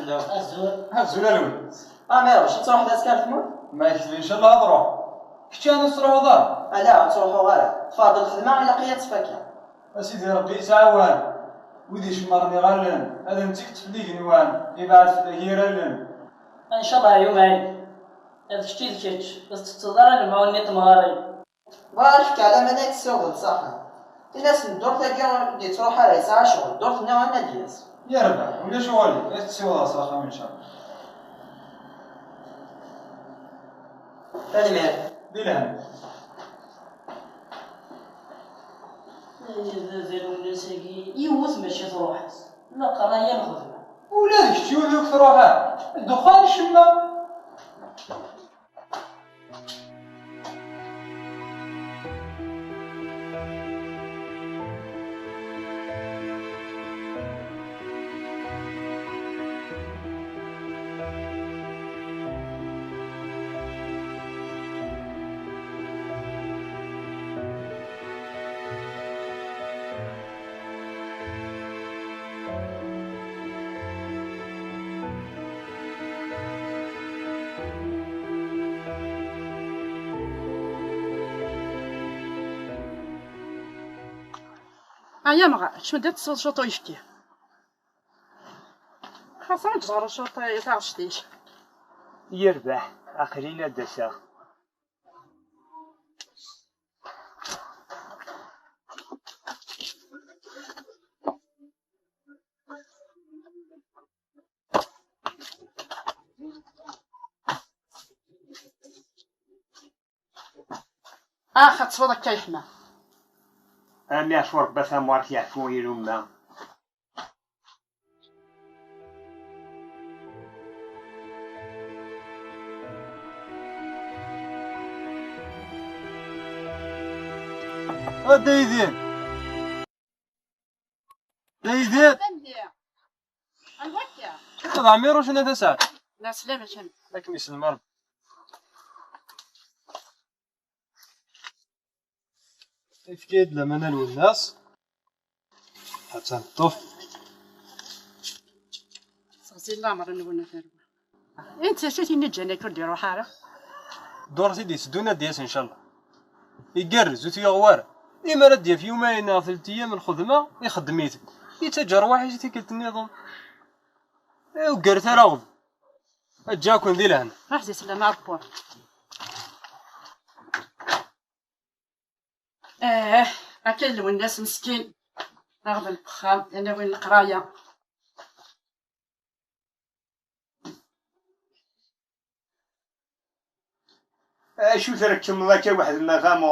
السلام. الزول الولد. مير واش تروح لاسكار تموت؟ ما يكفي ان شاء الله تروح. كنتي انا نروحو دار. لا تروحوا غير تفاضل الخدمه على قياد فاكهه. اسيدي ربي يسعوان. ودي شمرني غالن هذا انت كتفليك نوان يبعث في الهيرالن. ان شاء الله يوم عيد هذا شتي تشيتش بس تتضرر المعونية مغاري بارك على مناك السوق صح. الناس ندور تلقى دي تروح على ساعه شغل دور نوع دياس يا ربع ولا شغالي تسوى صراحه ان شاء الله. ثاني مير بلان زادو الناس يوث ماشي تروح لا قرايه الخدمه ولادك شتي ولوك تروحها الدخان الشمه. يا مغا شو بدات تصوت شوطو يشكي خاصة تجار شوطو تاع شتيش يربح اخرين الدسا. خد صوتك كيحنا أنا أشور بس أموات يعفو يلوما. دايدين دايدين الوكا هذا عمير واش انا تسعد. لا سلامة شنو لكن يسلم ربي. كيف لما نلوي الناس حتى نطف صغزي الله مرة نقولنا فارغة انت شتي نجانا كل ديرو حارة دور سيدي سدونا دياس ان شاء الله يقرز وتيغوار إما راه في يومين أو 3 أيام الخدمة يخدميت يتجر واحد تيكلت النظام وقرت راغب جاكم ذي لهنا راح زي سلامة عرفون أكل والناس مسكين راغب البخام أنا وين القراية شو تركتم الله كي واحد المقام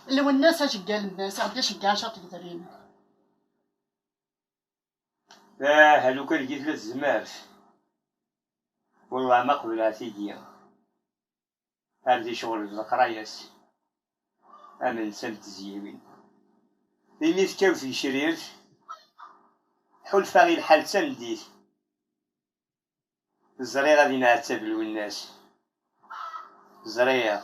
اللي والناس اش قال الناس عنديش كاع شاط قدرين هلو كان جيت للزمار والله ما قبلها سيدي هذه شغل القرايس أنا نسلت زيوين لينيت كاو في شرير حول فاغي الحال سنديت الزرير غادي نعتبل والناس زرير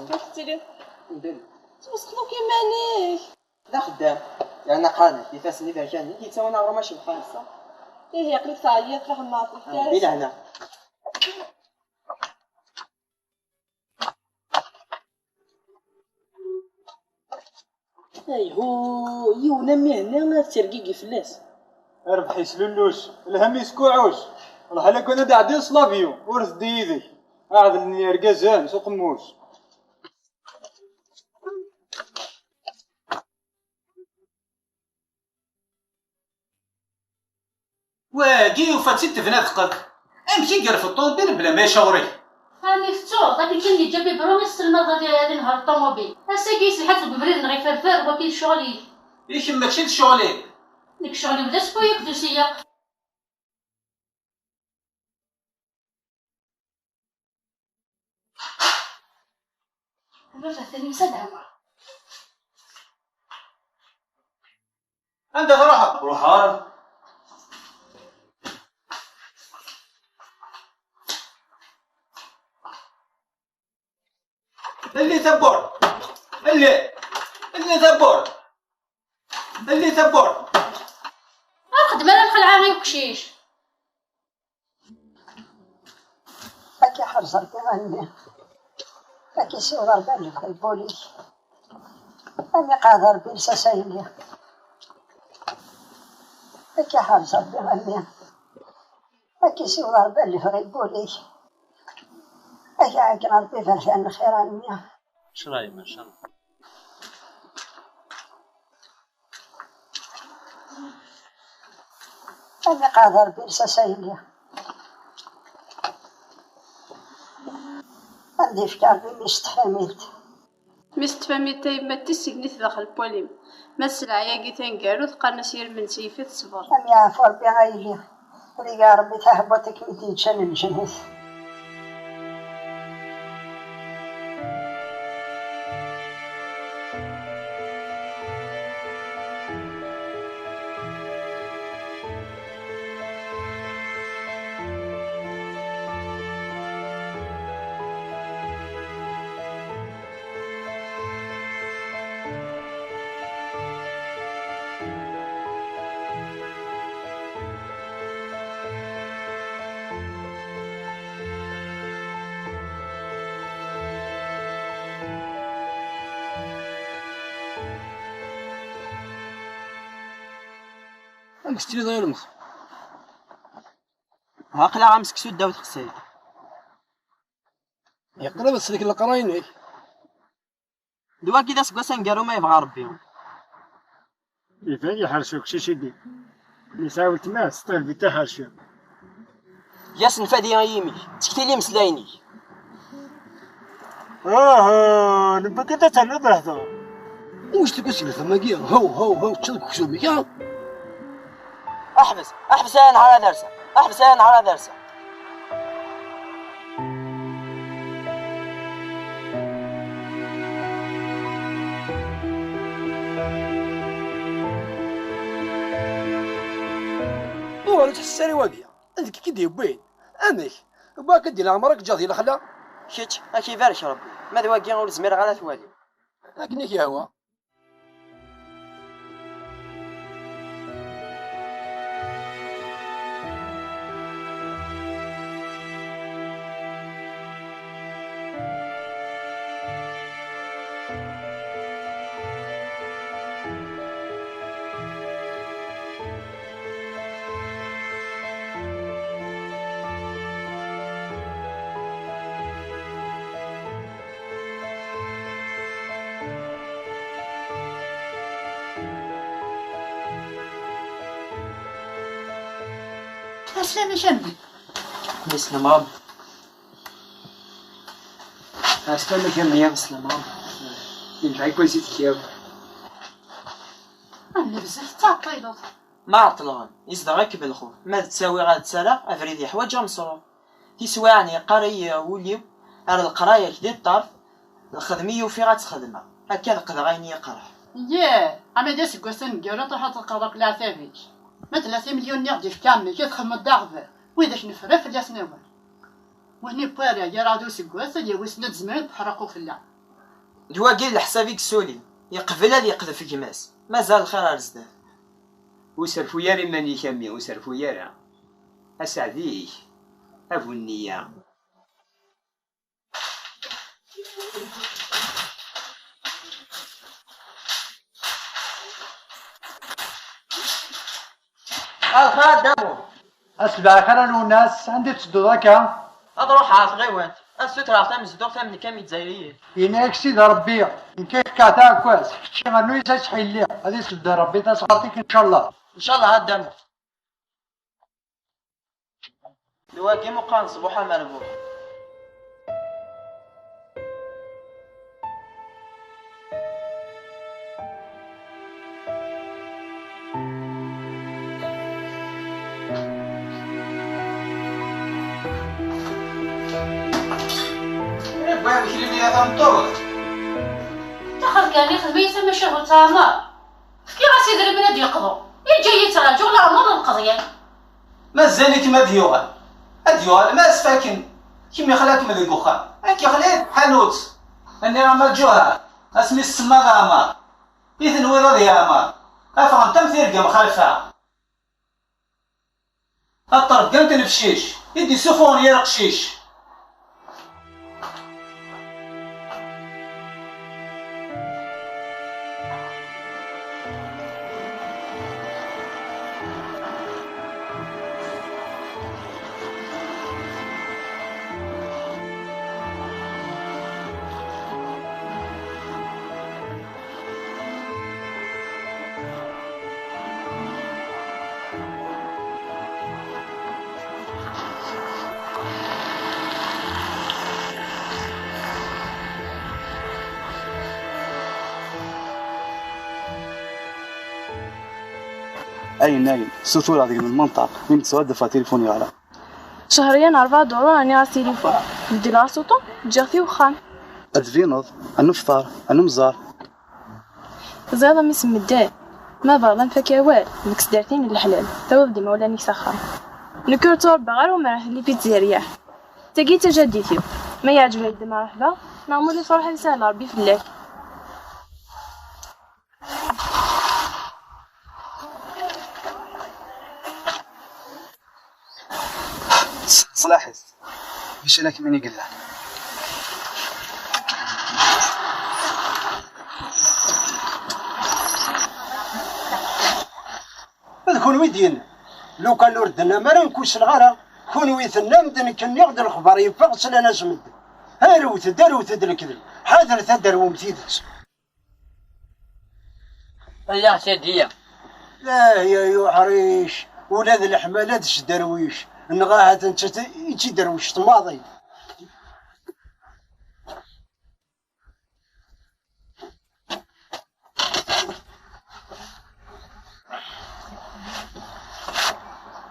كيف تسيري؟ ندير توصلو كيمانيك لا خدام يعني قانت يفاسني فاجاني كيتساوينا غير ماشي بحال صح ايه يقلك تعيط راه ما عرفتش بلا هنا ايهو يونا مهنا ترقيقي فلاس ربحي سلولوش الهم يسكوعوش والله لا كنا داعدين صلافيو ورث ديدي قاعد الرقازان سوق موش واقي وفاتت بنادقك امشي قرف الطوموبيل بلا ما يشاوري هاني فتو داك كان جابي بروميس المرة ديال هذه نهار الطوموبيل هسا كيس الحد ببريد نغي فرفار وكيل شغلي ياك ماشي لشغلي ديك شغلي بدا سبويك دو سياق الرجل الثاني مسدها عندك روحها اللي ثبور اللي ثبور اللي ثبور الخدمة لا نخلعها غير وكشيش. هاكي حرص ربي غني هاكي سورة ربي في البوليس أنا قادر بيرسا سايلي هاكي حرص ربي غني هاكي سورة ربي في البوليس هاكي عاكي ربي فرشان خيرانية. شراي ما شاء الله. أنا قادر بيرسا سايلي عندي فكار بي مستفهميت ما تسجنيت داخل بوليم ما السلعة كي تنقالو تقال نسير من سيفة صبر. أم يعفو ربي غايلي ولي ربي تهبطك ميتين شن الجنس. أمس ضاير أمس. هاقلا غامسك سود داوت خساي. يقرا بس ديك القرايني. دوا كي داس قاسن قالوا ما يبغى ربي. يفعل يحرشوك شي شدي. اللي ساولت ما ستال بيتا حرشو. ياسن فادي غيمي تكتي لي مسلايني. نبقى كنت تنظر هذا. واش تقول ثما كيا هو تشلك كسومي كيا. احبس انا على درسه وانا تحساري واقيا عندك كي دير بين امك باك دير عمرك جاضي الخلا شيت اكي بارك ربي ماذا واقيا غير زمير على ثوالي لكنك يا هو أسلامي شمي مسلم ربي أسلمك يا مسلم ربي ينفع كويس يتكياب أنا بزاف تعطيلو ما عطلان يزدا غير بالخوف ما تساوي غاد تسالى افريدي حوايج مصروف تيسوى يعني قرايه وليو على القرايه كدي الطرف الخدميه وفي غتخدمها هكا نقد غيني يقرح ياه أما داس كوسن كيرا طاحت تقرق لا ثابت ما 3 مليون نقدي في كامل كي تخمم الضغط وإذا نفرا في السنوات وهني بارا يا رادو سكواس اللي وسنت زمان بحرقو في اللعب دوا كاين لحسابك سولي يقبل هذا يقذف في كماس مازال الخير ارزدان وسرفو ياري ماني كامي وسرفو يارا أسعديك أبو النية الخير دامو أسبع خير الناس عندي تسدو ذاك اضروح عاف غيوات الستر عرفتها من زدور من كام يتزايريه إنك سيد ربي إن كيف كاتا كواس شي غنو يسحيل لي هذه سد ربي تسعطيك إن شاء الله ان شاء الله هاد دامو دوا كيمو قان صبوحه مربوح دخل كان يخدم يسمى شهر تمام كي غاسيدير البنات يقضوا يجي يتراجعوا لا عمر القضيه مازال كيما ديوغال ما سفاكن كيما خلاك من الكوخان كي خليت حانوت اني راه الجوهر اسمي السما غامر اذن ويض يا عمر افهم تمثيل قام خلفها الطرف قام تنفشيش يدي سفون يا رقشيش. أين سطور هذيك من المنطقة من تسودف تليفوني على شهريا 4 دولار راني على التليفون ندي لها سوطو جاغتي وخان الفينوض النفطار النمزار زادا ميس مدال ما باغا نفكاوال مكس دارتين الحلال توا ديما ولاني سخان نكرتور بغار وما اللي بيتزاريا تاقي تجديتي ما يعجبها يد مرحبا نعمل لي فرحه سهله ربي فلاك صلاحي باش انا كماني قلنا كون ويدين لو كان ردنا ما نكونش الغرا كون ويثنا مدن كن يغد الخبر يفقس لنا سمد هاروت داروت الكذب حاضر تدر ومتيدس يا سيدي لا يا عريش ولاد الحمالات درويش نغاها انت يجي درويش تماضي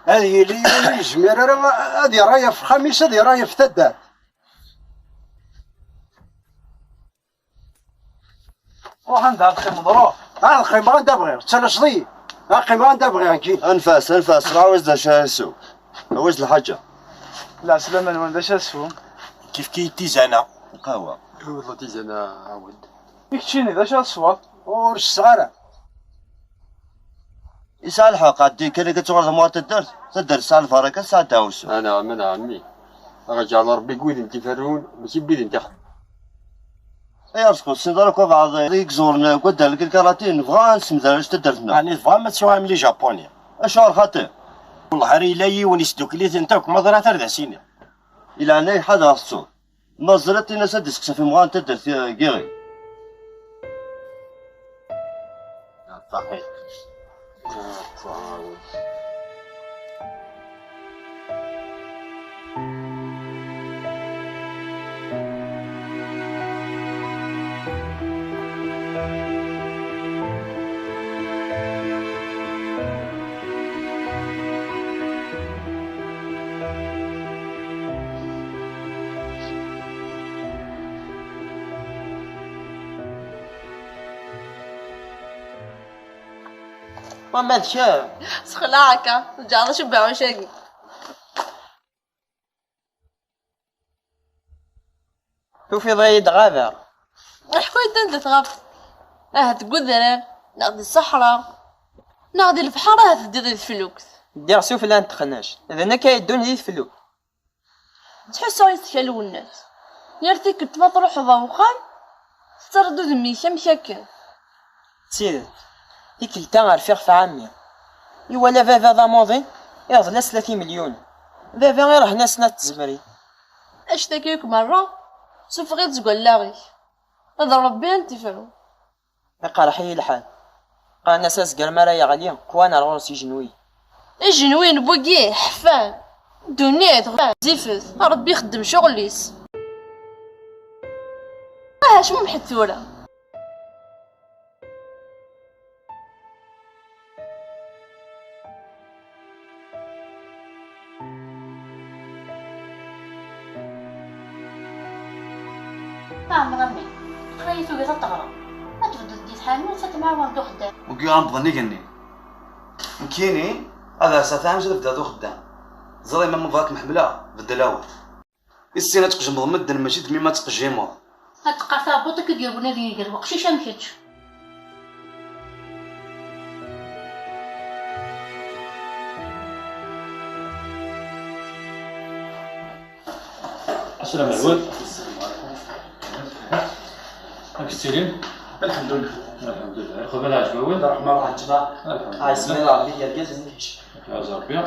هذه اللي جميرة هذه رايه في خميس هذه رايه في تدات وعندها الخيم ظروف هذا الخيم ما ندبغي تسلسلي الخيم ما ندبغي اكيد انفاس راوز ذا شاسو راوز الحاجة لا سلامة وين ذا شاسو كيف كي تيزانا قهوة والله تيزانا عاود يكتشيني ذا شاسو ورش صغارة يسالحها قادي كان كتغرد موات تدر سالفة راك ساعة داوسو انا عمي رجال ربي قويد انت فرون ماشي بيد انت يا رسكو سندرك بعض ريك زورنا قدر لك الكراتين نبغى نسمدر اش تدرتنا يعني تبغى ما تسوى ملي جابونيا اشهر خاطر والله هري لاي ونسدوك اللي تنتاك ما ضرا ترد سيني الى انا حدا الصوت نظرتي ناس ديسك في مغان تدر في كيري صحيح وما تشاف سخلاعك رجعنا شبع وشاقي شوفي ضايد غابة حكويت انت تغاب تقول ذرار ناخذ الصحراء ناخذ البحر تدير الفلوكس دير سوف لا نتخناش اذا نكا يدون هذي الفلوك تحسوا يتكلوا الناس يرتيك تروح ضوخان تردو ذمي مشاكل سيدي ديك التا رفيق في عامي يولا فافا ذا موضي يغض 30 مليون فافا غير هنا سنة تزمري اشتكيك مرة سوف غير تقول لاغي هذا ربي انت فرو يقال حي الحال قال ناس قال مرايا غالية كوانا الغرسي جنوي الجنوين بوكيه حفان دونيت زيفت ربي يخدم شغليس اش مو محثورة نعم غمي خليتو بيضا تغرى ما تبدو ديت حالي ما تسات معاه واردو خدام وكي غنبغني كني مكيني هذا ساعتين جا بدا دو خدام زري ما مبغاك محمله بالدلاوه السينه تقجم مدن ماشي دمي ما تقجيمو هاد تقاطع بوطك ديال بنادم يقرب قشيشه مشاتش. السلام عليكم. هاك السليم. الحمد لله. الحمد لله. خويا لا عجبوي. الرحمن الرحيم. اسمي ربي ديال كاز نكش. يا ربي.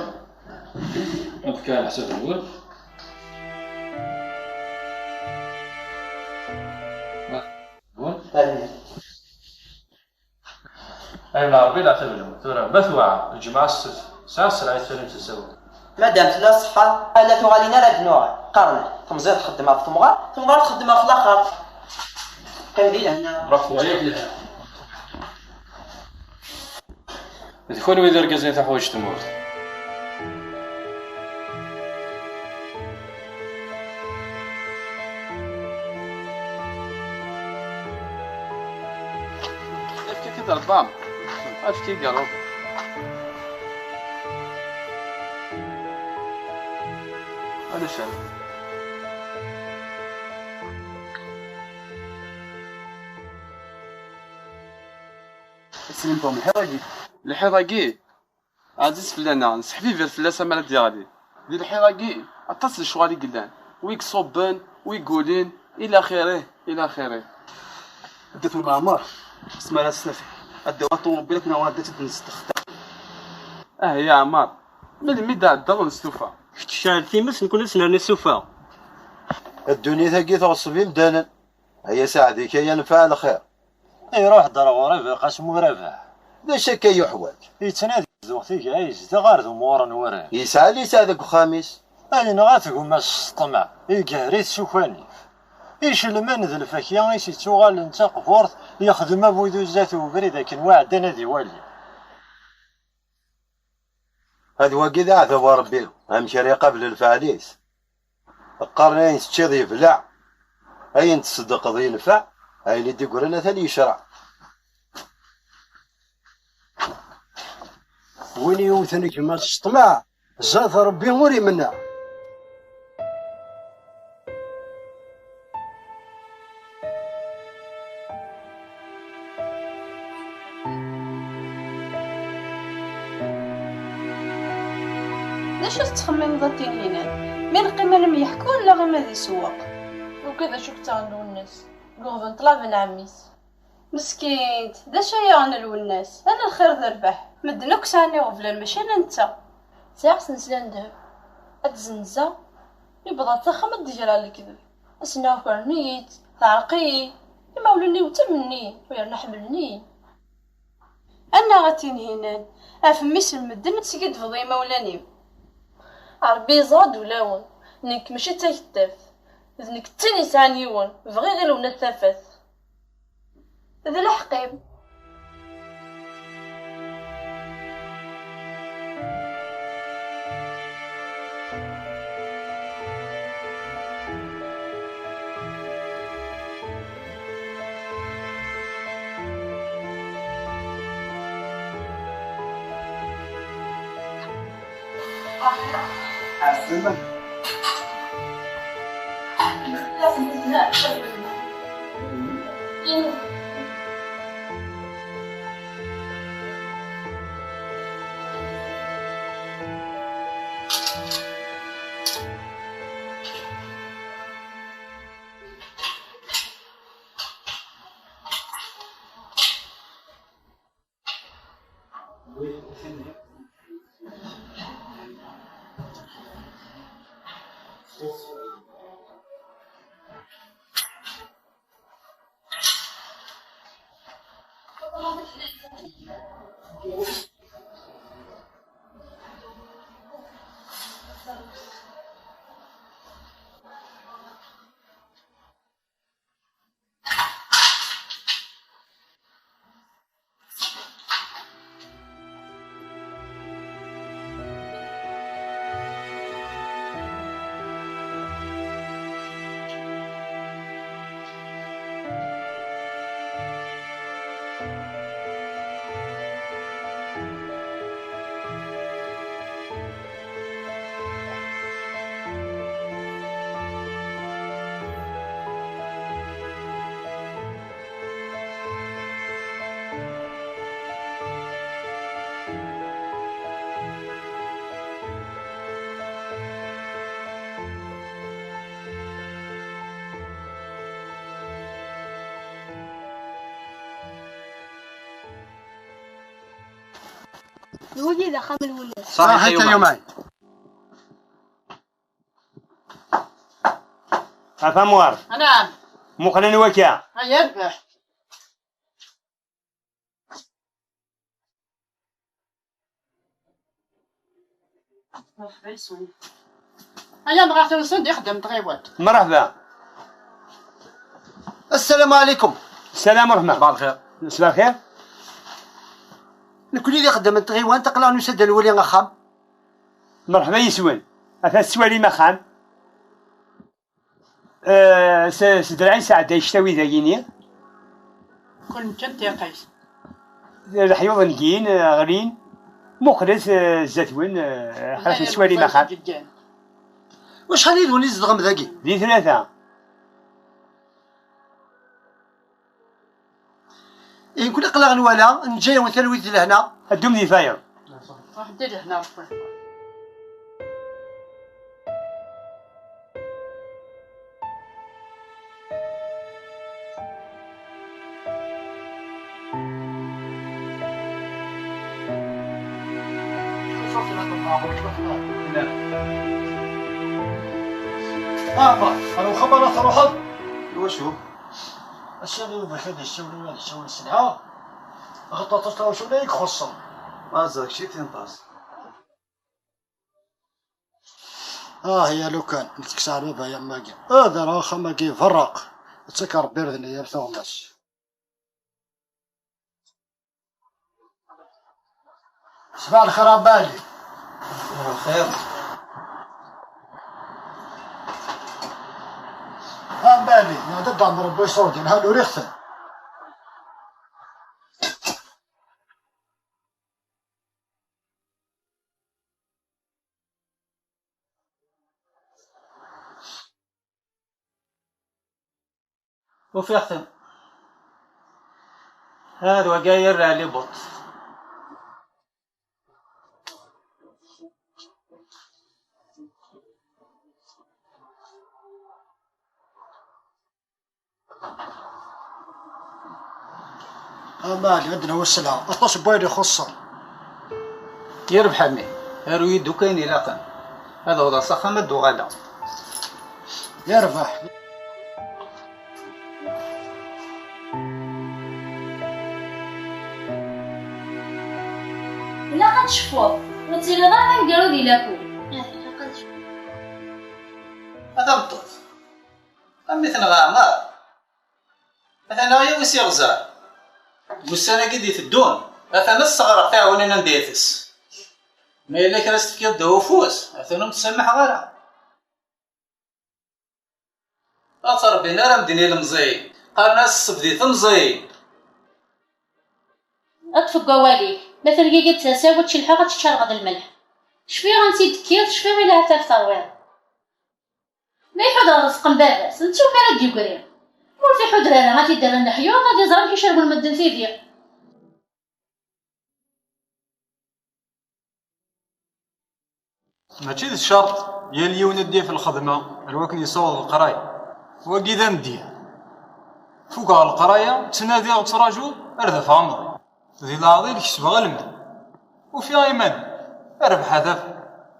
نفك على حساب الاول. أي ربي لا تبلو ترى بثوعة الجماعة الست ساعة سرعة فيلم تسوي. مادام لا صحة لا تغالينا لا بنوع قرن تمزيد تخدمها في ثمغار تخدمها في الاخر. كندير هنا برافو عليك. تكون ويدير كازين تاع حوايج تمور. كده البام عارف كي قالوا هذا شان اسمين طوم الحراقي عزيز فلانا نسحبي فير فلاسه مالا ديالي ديال الحراقي اتصل شوالي قدام ويك صوبان ويقولين الى خيره الى خيره دات المعمر اسمها لا سنافي الدواء طوموبيل كنا وادات نستخدم يا عمار من الميدا الدار نستوفى شحال ثيمس نكون نسنى نسوفا الدنيا ثقي توصفي مدانا هي ساعة ذيك هي نفع الخير يروح ضروري في قسم ربح لا شك يحوج يتنادى زوختي عايز تغار ثمورا نوران يسعى لي ساعدك خامس أنا نغاتك وماس طمع يقهريت سوفاني إيش المن ذا الفاكية إيش تشوغال انت قفورت يخدم أبويدو زاتو بريد لكن واعد أنا ذي والي هذا وقيد عذب ربي أمشي قبل الفعليس القرنين تشيض يبلع أين تصدق ذي ينفع أين يدي قرنا ثاني يشرع وين يوثني كما تشطمع زاد ربي موري منا ليش تخمم ضدين هنا من قيمة لم يحكون لا غير ما ذي سواق وكذا شو كتعملوا الناس قوغن طلع من عميس مسكين دا شي غنلو الناس انا الخير ذربح مدنك ساني وفلان ماشي انت ساعة سنسلان دهب اتزنزا يبغى تخمد ديجرا الكذب اسنا فرنيت تعرقي يمولني وتمني ويرنا حملني انا غتين هنا افميس المدن تسقد فضي مولاني عربي زاد ولاون نك ماشي تاكتاف ذنك تاني سانيون بغي غير ونا الثافات ذا الحقيب الولي ذا خام الولاد. صحيح حتى يومين. أفهموار. نعم. مقرن وكيا. هيا ربح. هيا نغاح تنسد يخدم تغيبات. مرحبا. السلام عليكم. السلام ورحمة. صباح الخير. صباح الخير. نكون اللي خدم تغيوان تقلع نسد الولي غخام. مرحبا يسوان. أثاث سوالي مخام. سدرعين ساعة يشتوي ذايني. كنت انت يا قيس. الحيوض نجين غرين مخرس الزيتون خلاص سوالي مخام. وشحال يدوني زدغم ذاكي؟ ذي 3. إن كل قلق نوالا نجي ونثلويت لهنا. الدم ذي فاير. راح ندير هنا ربي. أنا خبرت روحك. وشو؟ الشيء اللي بخير الشغل السلعة. غطا تطلع شو لا يخصم. ما زاك شي تنطاس. هي لو كان نتكسر بها يا ماكي. هذا راه خماكي فرق. تسكر بيرد لي يرثو الناس. صباح الخير عبالي. الخير. عبالي نادى دام ربي صوتي نهار ريخته. وفي أختم هذا وقاير على بط مالي عندنا هو السلعة أطلس بويري خصة يربح مي هروي دوكاين إلاقا هذا هو صخمة دوغالا يربح لا غنشوفوه وتيري ضاع نديرو دي لاكو هذا بطوط مثل غامار مثلا غير وسي غزار بوسانا قد يتدون مثلا الصغر تاعوننا نديتس ما إلا كراس تفكير دوفوس مثلا تسمح غيرها أتربينا راه مديني المزين قالنا الصبدي تمزين أطفق واليك مثلا كي قلت تساوي تشي الحاجة تشتغل غد الملح شفي غنسيد كير شفي غير لها تاف ترويض ما يحضر رزق باباس نتو كان دي قريب مول في حضر انا غادي دير لنا حيوط غادي يزرب كيشربوا المدن في دير ماشي الشرط ديال اليوم نديه في الخدمه الوكن يصوض القرايه وكذا نديه فوق القرايه تنادي وتراجو اردف عمري ذي العظيم كسب غلمه وفي ايمان ربح هدف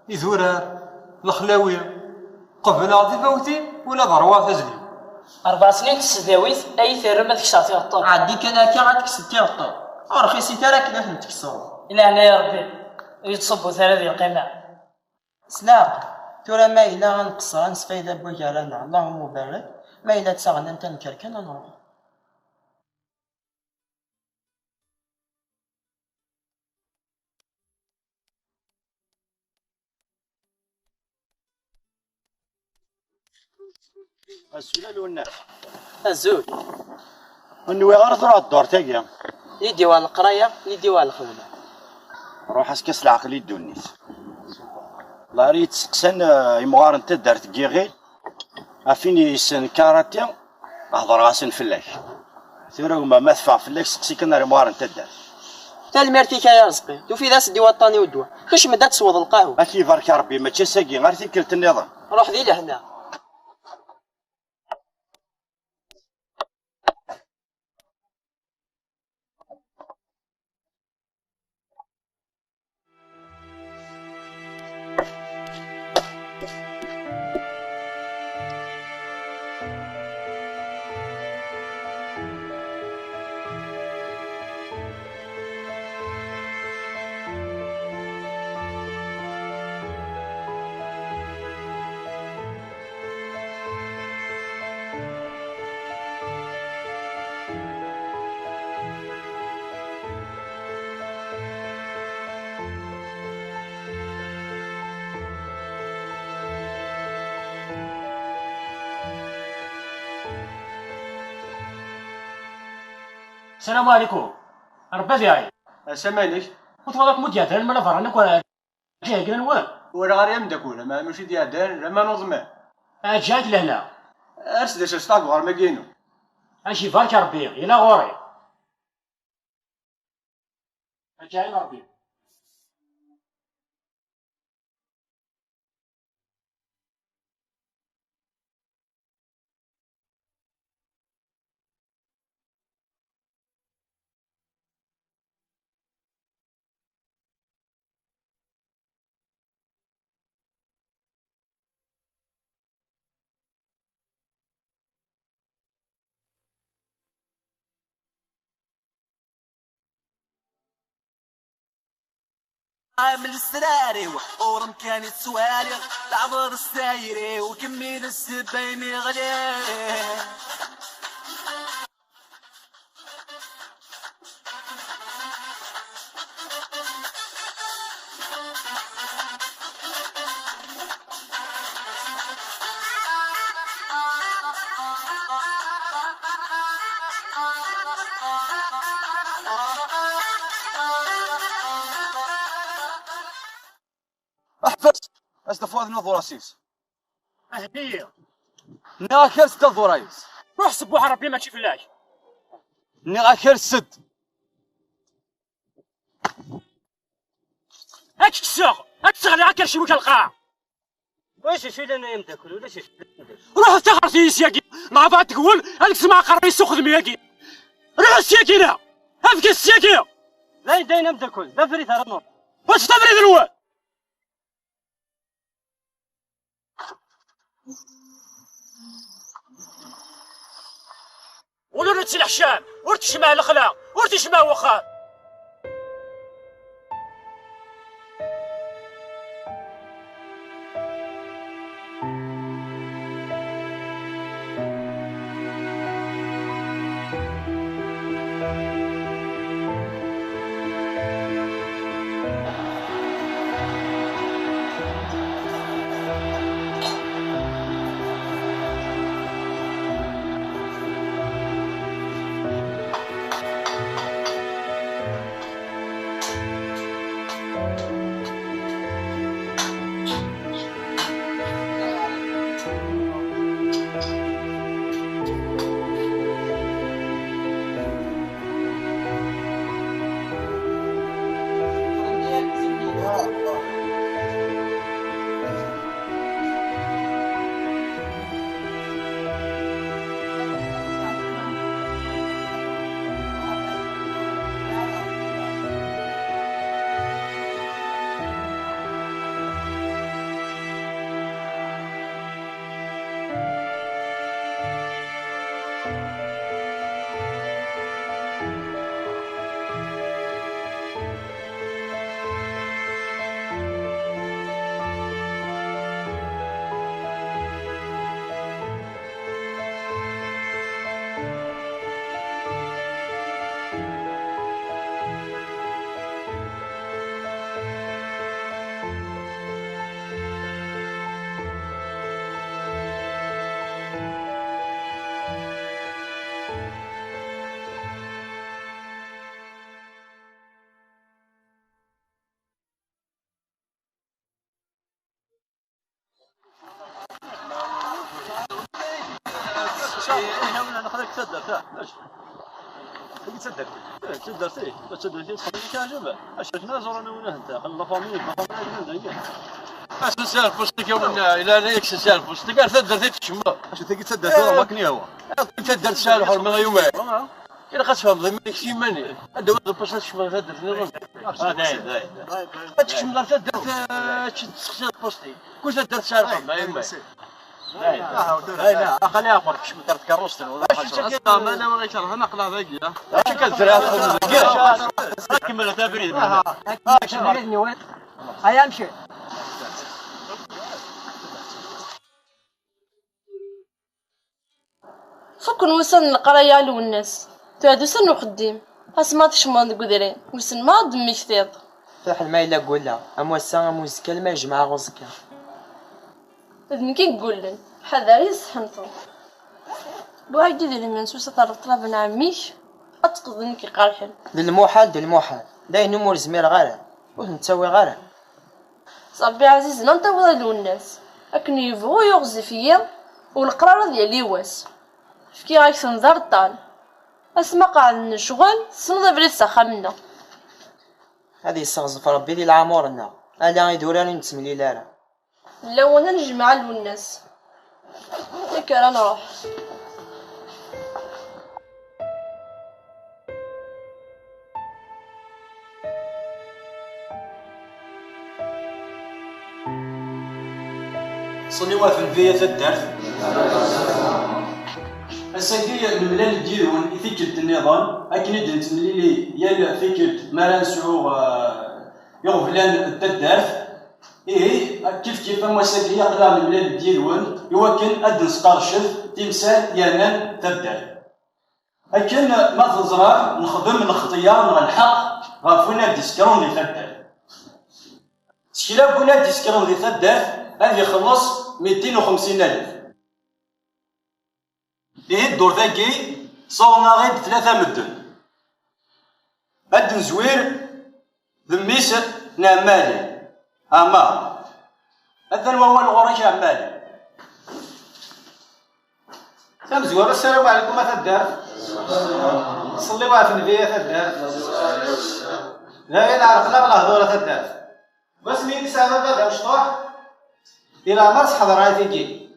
يذورار الخلاويه قبل عطي فوتي ولا ضروا فزلي 4 سنين تسداويت اي ثير ما تكساتي غطون عادي كان هكا غتكسب تي غطون رخيصي ترى كنا نتكسرو الا هنا يا ربي يتصبوا ثلاث القيمه سلام ترى ما إلا غنقصر غنسفايدا بوكالانا اللهم بارك ما إلا تساغنا نتا نكركن نروح السلال والناس الزوج ونوي غير تروح الدور تاقيا يدي وعلى القرايه يدي وعلى الخدمه روح اسكس العقل يدونيت الله ريت سقسن يمغار انت دارت كيغي عفيني يسن كاراتي اهضر غاسن فلاك ثورا وما مدفع فلاك سقسي كنا يمغار انت دارت تا المرتي كايا رزقي توفي ذا سدي وطاني ودوا كاش مدا تسوض القهوه اكي بارك ربي ما تشساقي غير تكلت النظام روح ذي لهنا السلام عليكم. ربي ديالي. اسمالك. وتواضعك مو ديال الملا فرانك ولا جاي كنا نوال. ولا غير يمدك ولا ما ماشي ديال دار لا ما نظمه. جات لهنا. ارسل اش اشتاق غير ما كاينو. اشي بارك ربي الى غوري. جاي ربي. عامل السراري وحور مكاني السوالي العبر السايري وكمين السبايني غلي احبس استفاد من ضراسيس هديه ناكل ست ضرايس روح سبوح ربي ما تشوف فلاش ناكل ست هاك السوق هاك السوق هاك شي وكا القاع واش شي لنا يمتاكل ولا شي روح تخرج سياكي مع بعض تقول هذيك سمع قري سوق دمياكي روح السياكينا هاك السياكي لا يدينا متاكل دا فريت على النور واش تفريد الواد ولو نتسلح الشام ورتشمع الخلا ورتشمع وخا انا ناخذك تصدر تاع اش تصدر تصدر فيه تصدر فيه صدق كان جبل اشرنا زورنا ولا انت خلنا فاميلي ما فاميلي اساسا فستك يومنا الى ليك سال فستك قال تصدر فيه تشمر اش تقي تصدر ترى ما كني هو تصدر سال حر من يومين إلا خاصهم ضمنك شي ماني هذا هو باش تشمر تصدر نظن داي تشمر تصدر تسخسر بوستي كل تصدر سال ما يومين لا خليها فرق شو ترى كروستن ولا حاجه انا ما يشرح نقله ذقيقه شكل ثلاث دقائق كمل تبريد شنو وين هيا امشي فك نوصل القرايه للناس تعدو سن وخديم اسما تشمون قدرين وسن ما دمي كثير صح ما الا قولها اموسا اموسكا ما يجمع غزكا اذن كي نقول لن حذاري صحنطو بوعدي ديال المنسوسه طرطرا بن عميش أتقضني كي قارحن للمحال داين نمور زمير غيره ونتساوي غيره. صاحبي عزيز لا نطول الناس لكن يبغوا يغزي فيا والقرار ديالي واس فكي غايك تنظر الطال اسما قاعد نشغل سنض بريد ساخا منا هذه يستغزف ربي ديال عمورنا الا يدوراني نتسملي لا لا وانا نجمع الناس ياك راه نروح. صلي وافن فيا الدرس السيدية الملال ديالهم يفكرت النظام أكن يدنت مليلي يال فكرت مران سعو يغفلان الدرس كيف ما سيدية قرا الملال ديالهم يوكن أدن سقارشف تمثال يانان تبدال أكن ما تزرع نخدم الاختيار مع الحق غافونا ديسكرون اللي تبدال سكيلا بونا ديسكرون اللي تبدال هذا يخلص 250,000 ليه الدور ذاكي صورنا غير ب3 مدن مدن زوير ذميس نعمالي أما هذا هو الغريش عمالي سام زوير. السلام عليكم أثدار صلي واقف النبي أثدار لا نعرف لا بالهضور أثدار بس مين سامر بابا مشطوح إلى مرس حضرات يجي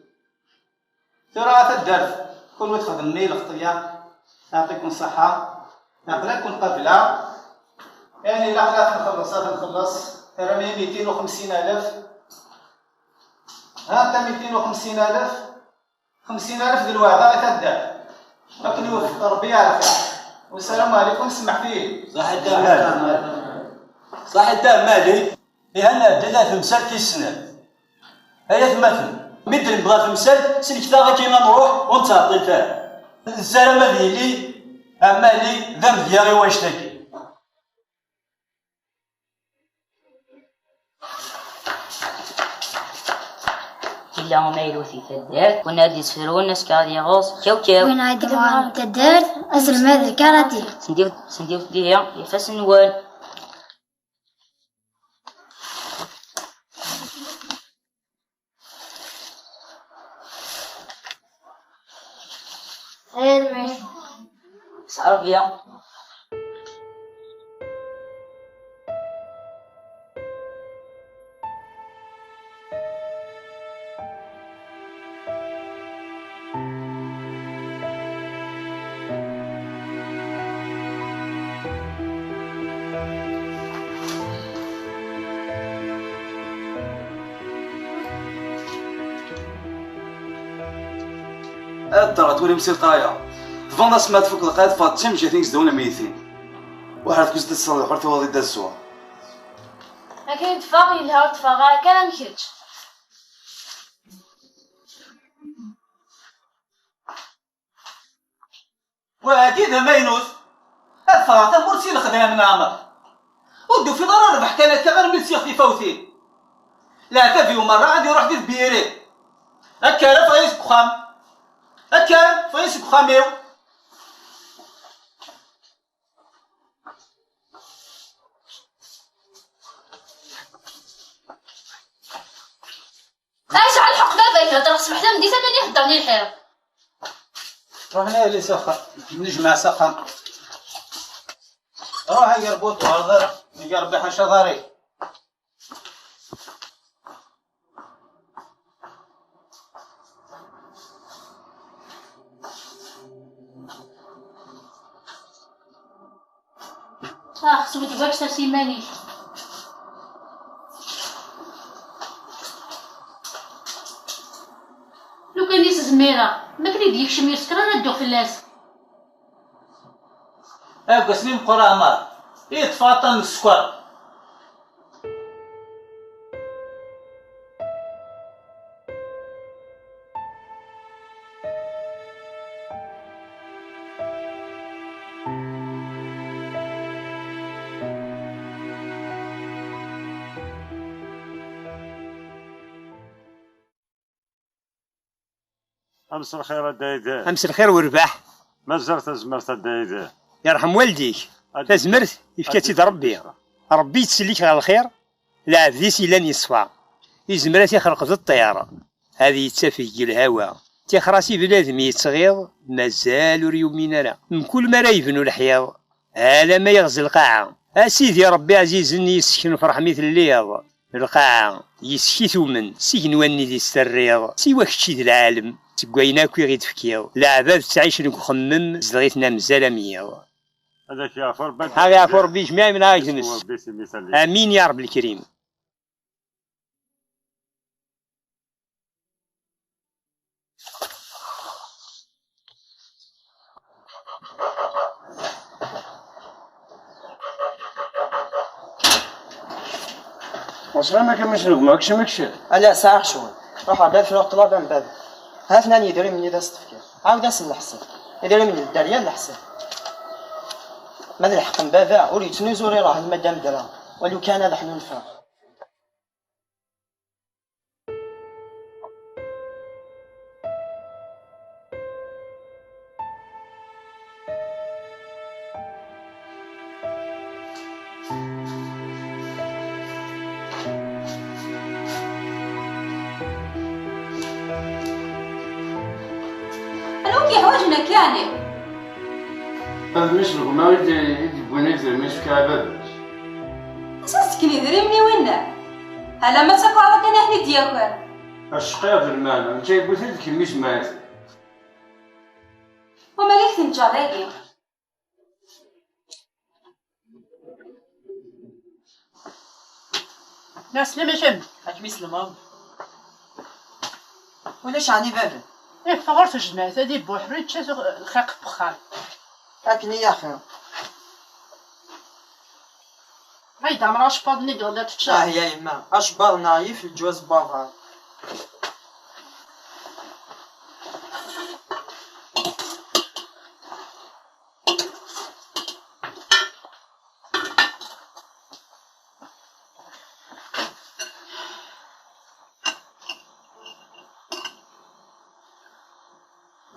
ترى الدرس كل وقت خدمني الاختيار يعطيكم الصحة نقدركم قبلة يعني لا نخلص ترى 250,000 ها تا 250,000 50,000 ذي الوعدة يتدار لكن يوفق ربي على خير. والسلام عليكم. اسمح فيه صح الدار مالي لأن بدأت تمثال في السنة هيا ثمثل مدري نبغى تمثال سلكتا كيما نروح ونتعطي فيها السلامة ديالي عمالي ذنب ديالي واش تاكي إلا هما يلوثي تدار ونادي سفرون ناس كادي غوص كاو وين عاد المغرب تدار أزل ماذا الكاراتي سنديو ديها يفاس النوال عربية الدرا تولي مسير طايا فانا سمعت فوق القايد فاطم جاتني زدونا ميتين واحد كوز تصلي اخر توضي دا السوا لكن تفاقي الهار تفاقا كان مكيتش واكيد ماينوس الفاطمه مرسي الخدمه من عمر ودو في ضرر بحكايه كمان من سيختي فوتي لا تفي مره عادي يروح دير بيري هكا فايس بخام هكا فايس بخاميو ايش على الحق ذا يهضر صبح دا مديت انا يهضرني الحيط روحنا اللي سخن نجمع سخن روح يربط وهضر يقرب حشا ضاري سويتي باش ترسيماني لو كان ديس زميرة ما كان يديك شمير سكر انا ندوخ في اللاس قسمي مقرا مار يتفاطم السكر أمس الخير الدايدة أمس الخير ورباح ما زرت زمرت الدايدة يرحم والديك تزمرت يفكاتي ربي ربي يتسليك على الخير لا عبدي سيلان يصفى يزمرات يخلق ذا الطيارة هذه يتفق الهوا تيخراسي بلادم يتغيض مازال ريومين لا من كل ما يبنوا الحياض هذا ما يغزي القاعة اسيدي ربي عزيز يسكن في رحمة اللياض القاعة يسكي ثمن سينواني دي السريض سيوا كتشي دي العالم تقوينا كوي غير تفكير العباد تعيش لك خمم زغيتنا مزال ميض هذاك يعفر بك هذا يعفر بي جميع من هاك جنس امين يا رب الكريم. اصلا ما كملش لك ماكش لا ساعة شغل روح على في الوقت طلب من باب ها فنان يدري مني داس التفكير عاود داس الحسن يدري مني الدريا الحسن ماذا الحق من بابا ولي تنوزوري راه المدام درا ولو كان هذا حنون الفرق. كاني هذا مش لكم ما ودي بونيتر مش كعبة اساسك ندري مني وينه هلا ما تقرا كان احنا ديالك الشقيق المال انت بوثيل كميش مات وما ليك تنجريكي ناس لي مشم هاك مسلم ولاش عني بابا إيه فغر في الجنات هادي بوحري تشات الخاق بخار هاكني يا أخي هايدا مرا شباضني قلت تشا يا يما أشباض نايف الجواز بافار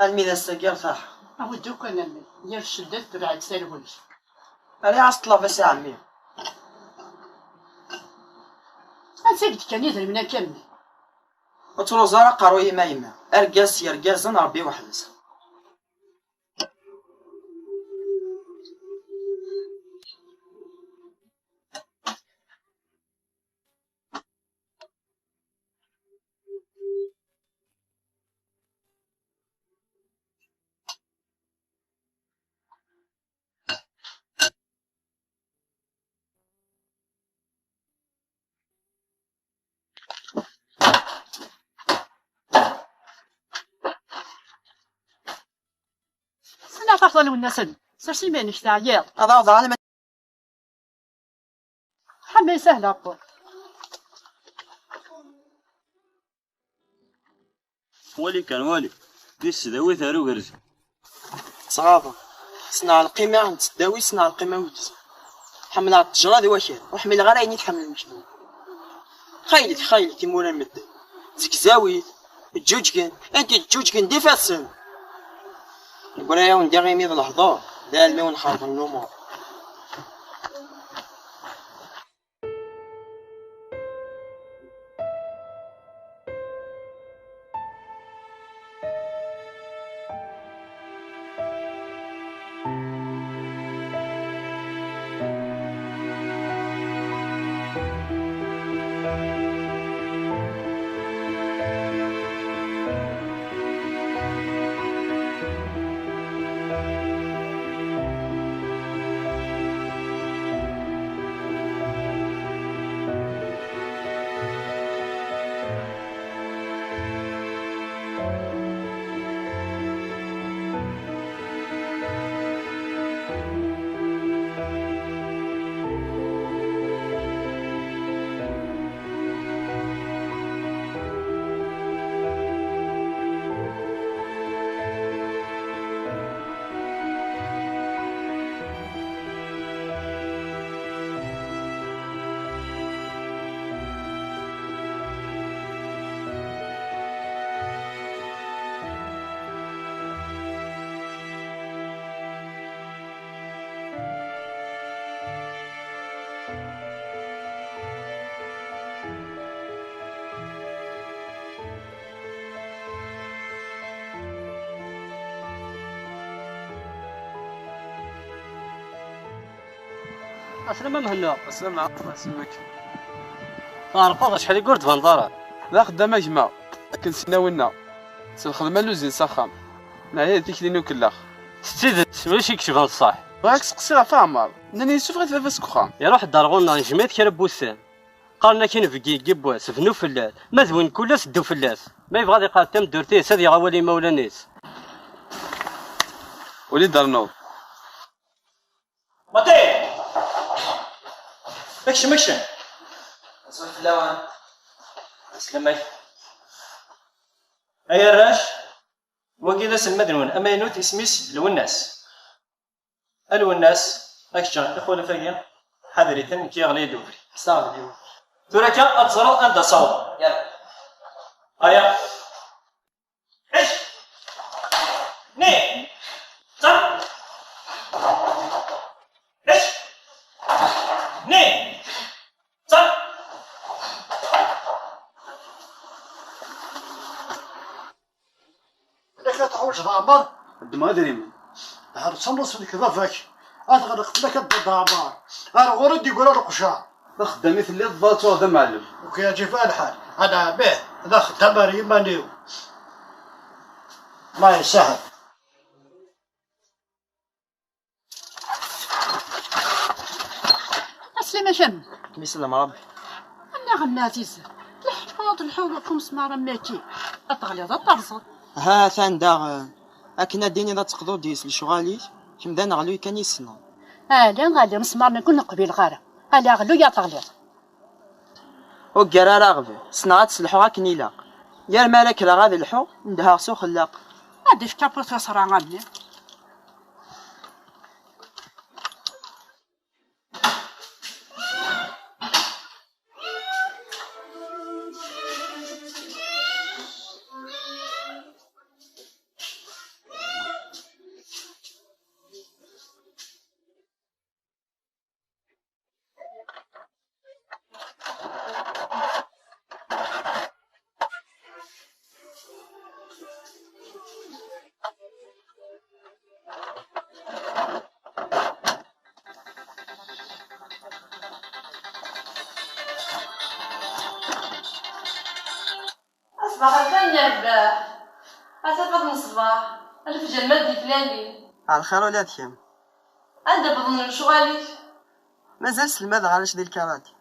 الميدا السجار صح أودو كان المي يا الشدات تبعد سالوش أنا عصطلا بس يا عمي أنسيك كان يدري منا كمي وترو زارا قارو يما أرقاس يرقاس أنا ربي وحدس أنا تفضل والناس سرسي مانك تعياط هذا ظالم حمي سهلة أبو ولي كان والي ديس داوي ثارو غرز صغابة صنع القيمة عند تداوي صنع القيمة ودز حمل على التجرة ذي وكيل وحمل غير عيني تحمل المجنون خايلك يمونا المدة زكزاوي الجوجكن انت الجوجكن دي فاسن يقول يا وندير غيميض الحضور لا المي ونخرب النمور السلامة مهنا. السلامة اسمك. تعرفوا شحال يقول تفنطرة. لا خدامة جماعة لكن سناولنا الخدمة لوزين سخام نعيا ديك لينو كلاخ ستيد واش يكشف الصح راك سقسي في عمر ناني نشوف غير فافاس كوخام يا روح الدرغون نجمات كرا بوسان قالنا كاين فكي كيبواس فنو فلاس ما ذوين كلاس دو فلاس ما يبغى يقال تم دورتي ساد يغولي مولانيس ولي درنو مطيع مكشن صوت فلاوان سلامك ايا الراش وكذا سلمدنون اما ينوت اسميس الوناس الوناس اكشن اخونا فاقيا حذريتن كي يغلي دوفري صافي اليوم تراكا اتصروا انت صوت يلا ايا ايش ني صح ايش ني صح لك تحوش ضعبر ما ادري من هاد تصنص لك ضفك اغرق لك الضعبر انا غردي يقول لك قشا خدامي في اللي ضبط هذا معلم وكي اجي في الحال انا به داخل تماري مانيو ما يسهل اسلم شم يسلم ربي انا غناتيس الحوض الحوض سمارة ماكي اطغلي ذا طرصت ها ثان داغ اكنا ديني ذا تقضو ديس لشغالي كم دا نغلو كان يسنا لا غالي مسمارنا كنا قبيل غارة الا غلو يا طغلي وقرا راغبي صنعت سلحو غاكني لا يا المالك لا غادي الحو ندها سو خلاق هادي في كابوت صرا غادي صباح الخير يا رباح أسفة من الصباح الفجر مادي فلاني على الخير ولا تيام عندها بظن شغالي مازال سلماد علاش ديال الكاراتي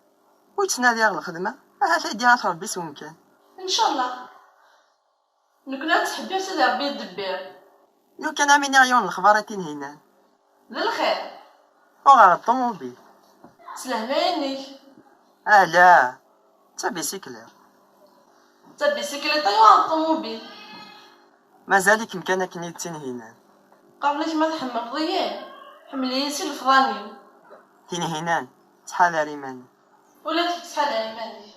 ويتنادي على الخدمة هاك يديها في ربي سوم كان إن شاء الله نكون تحبير سيدي ربي يدبر لو كان عامين عيون الخبارتين هنا للخير وغا الطوموبيل سلهلاني لا تا بيسيكلير تا بيسيكليطة يوها الطوموبيل مازالك مكانك نيتين هنا قبلك ما تحمل ضيان حملي سي الفضاني تين هنان تحال ريمان ولا تحال عيماني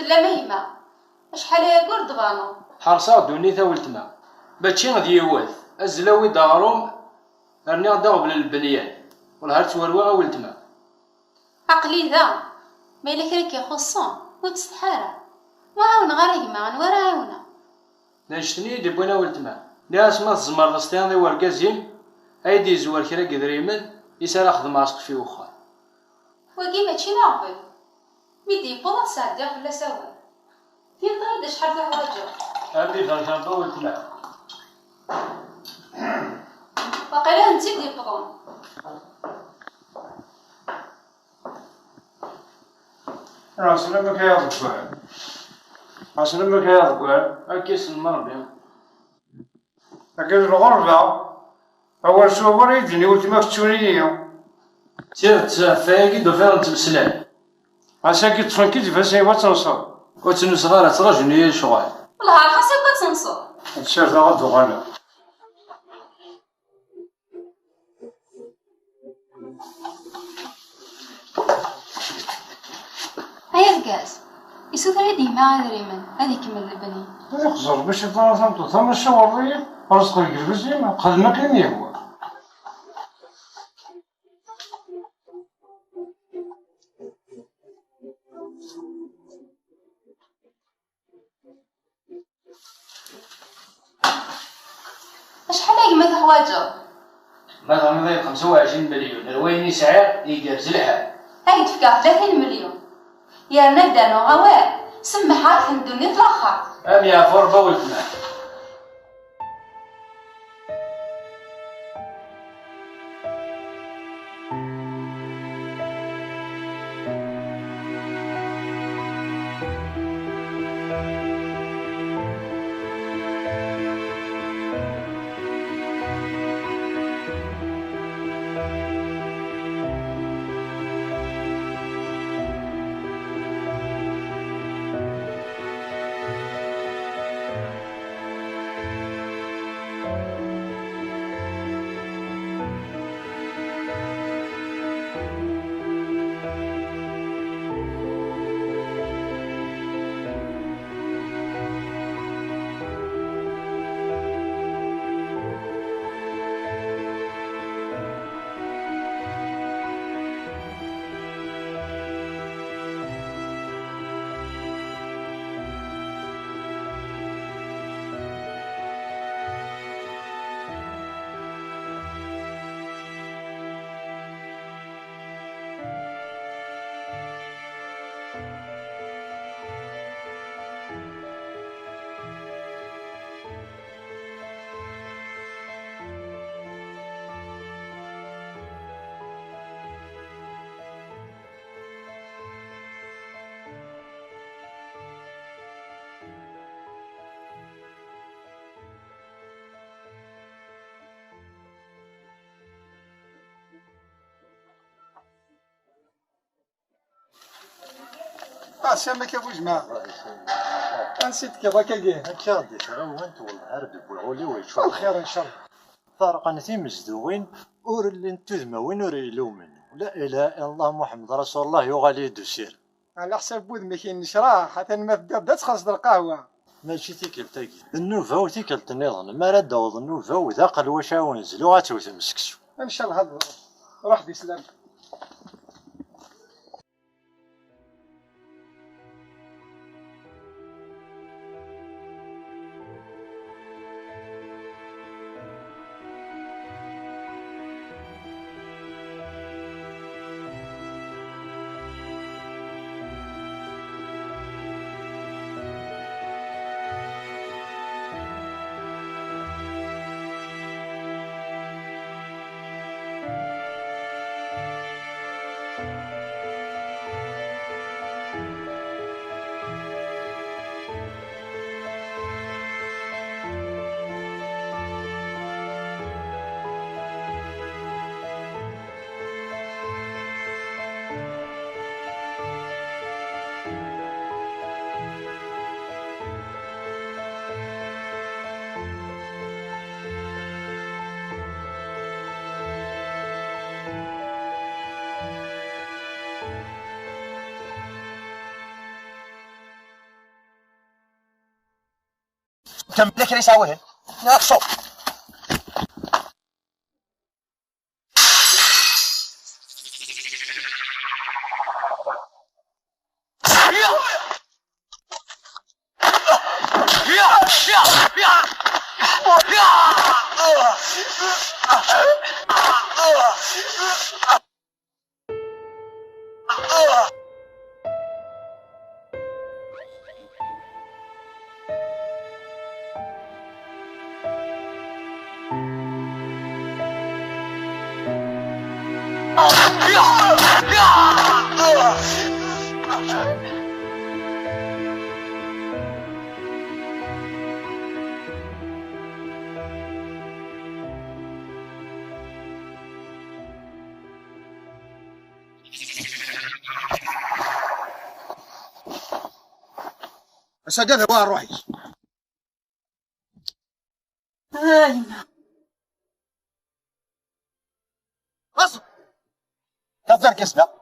لا مهمة شحال هي قردبانو حرصا دونيتا ولتما باتشي غادي يوث الزلاوي داروم راني غدا قبل البليان والهار توروا ولتما عقلي ذا ما إلا كان كيخصو وتستحارة ما عاون غير ما غنورا عاونا نشتني دبونا ولتما ناس ما تزمر لسطيان ذي ورقازين ايدي زوار كرا قدريمن يسال خدمة عسق في وخا وكي ماشي نعقل ميدي بوضا ساعدة ولا سوا يضرب شحال في حواجو هادي فرشان ولتما وقيلا نتي دي بضون سلامك يا ضكوان سلامك يا ضكوان اكيس المرض اكيد الغربة اول شو يدني ولتما فتوني فايقي دوفير نتمسلان عساكي تفنكي تفاسي واتنصر وتنصغار تراجعني شغال والله خاصك تنصر الشير ذا غدو غانا هيا الكاس يسوث هادي ما دريمن هادي كمل البني يخزر باش يطلع ثم الشوارية رزق القربزي ما قدنا كان يهوى شحال هاك ما تحواجو؟ ما تغنضي 25 مليون رويني سعر يقرز الحال. هاك تفكر 30 مليون. يا نبدا نو غوال سمحات حمدوني تلاخر. ام يا فربه والكمان. سامك يا ابو جماعه نسيت كذا كاكيه هكا غادي تروانت والنهار بوعولي ويشوف الخير ان شاء الله. فارقا تي مزدوين اور اللي نتوذماوين اور يلومن لا اله الا الله محمد رسول الله يغالي دوسير على حساب بود ما كاين نشراه حتى ما بدا تخلص القهوه ماشي تيكل تاكي النوفا وتيكل النظام ما راه داوض النوفا وذا قلوشا ونزلو غاتوث مسكسو ان شاء الله هضر روح بسلام. كم لك ليس وين ناقصو سجل هو روحي اصبر كثر كسبه